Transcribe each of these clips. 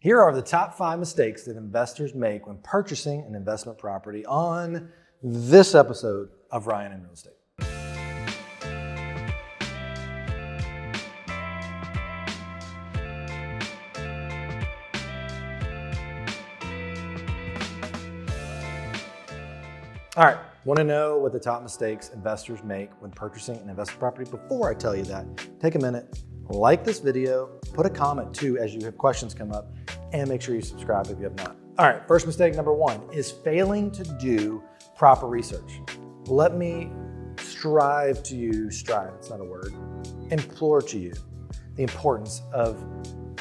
Here are the top 5 mistakes that investors make when purchasing an investment property on this episode of Ryan in Real Estate. All right, want to know what the top mistakes investors make when purchasing an investment property? Before I tell you that, take a minute, like this video, put a comment too as you have questions come up, and make sure you subscribe if you have not. All right, first mistake number 1 is failing to do proper research. Let me it's not a word, implore to you the importance of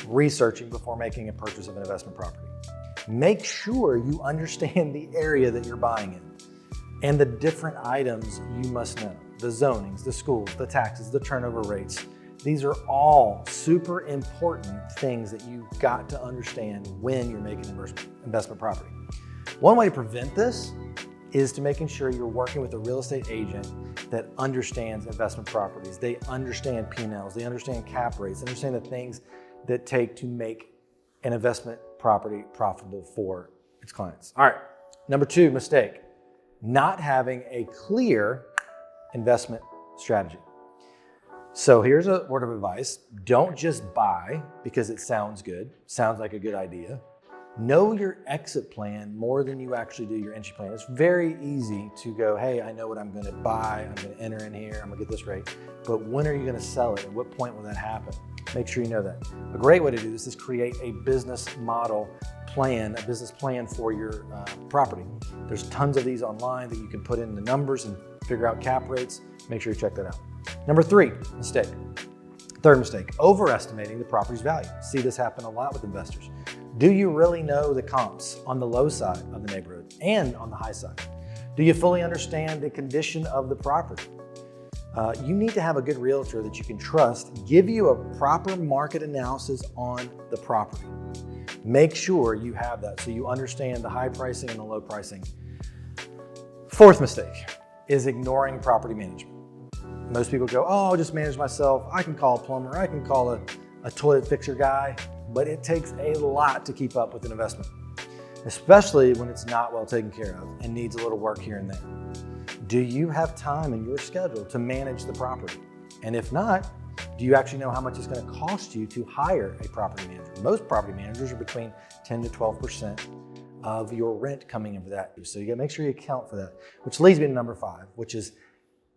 researching before making a purchase of an investment property. Make sure you understand the area that you're buying in and the different items you must know. The zonings, the schools, the taxes, the turnover rates. These are all super important things that you've got to understand when you're making an investment property. One way to prevent this is to making sure you're working with a real estate agent that understands investment properties. They understand P&Ls, they understand cap rates, they understand the things that take to make an investment property profitable for its clients. All right, number 2 mistake, not having a clear investment strategy. So here's a word of advice. Don't just buy because it sounds good, sounds like a good idea. Know your exit plan more than you actually do your entry plan. It's very easy to go, hey, I know what I'm gonna buy, I'm gonna enter in here, I'm gonna get this rate, but when are you gonna sell it? At what point will that happen? Make sure you know that. A great way to do this is create a business model plan, a business plan for your property. There's tons of these online that you can put in the numbers and figure out cap rates. Make sure you check that out. Number 3 mistake. Third mistake, overestimating the property's value. See this happen a lot with investors. Do you really know the comps on the low side of the neighborhood and on the high side? Do you fully understand the condition of the property? You need to have a good realtor that you can trust give you a proper market analysis on the property. Make sure you have that so you understand the high pricing and the low pricing. 4th mistake is ignoring property management. Most people go, oh, I'll just manage myself. I can call a plumber, I can call a toilet fixer guy, but it takes a lot to keep up with an investment, especially when it's not well taken care of and needs a little work here and there. Do you have time in your schedule to manage the property? And if not, do you actually know how much it's going to cost you to hire a property manager? Most property managers are between 10 to 12% of your rent coming in for that. So you got to make sure you account for that, which leads me to number 5, which is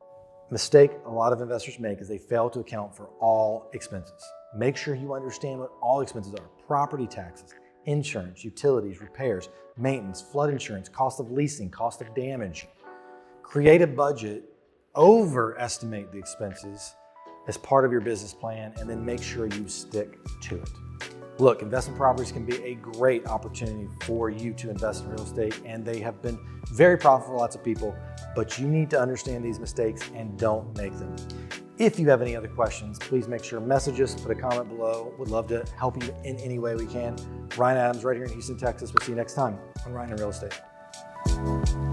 a mistake a lot of investors make is they fail to account for all expenses. Make sure you understand what all expenses are. Property taxes, insurance, utilities, repairs, maintenance, flood insurance, cost of leasing, cost of damage. Create a budget, overestimate the expenses as part of your business plan, and then make sure you stick to it. Look, investment properties can be a great opportunity for you to invest in real estate, and they have been very profitable for lots of people, but you need to understand these mistakes and don't make them. If you have any other questions, please make sure to message us, put a comment below. Would love to help you in any way we can. Ryan Adams right here in Houston, Texas. We'll see you next time on Ryan in Real Estate.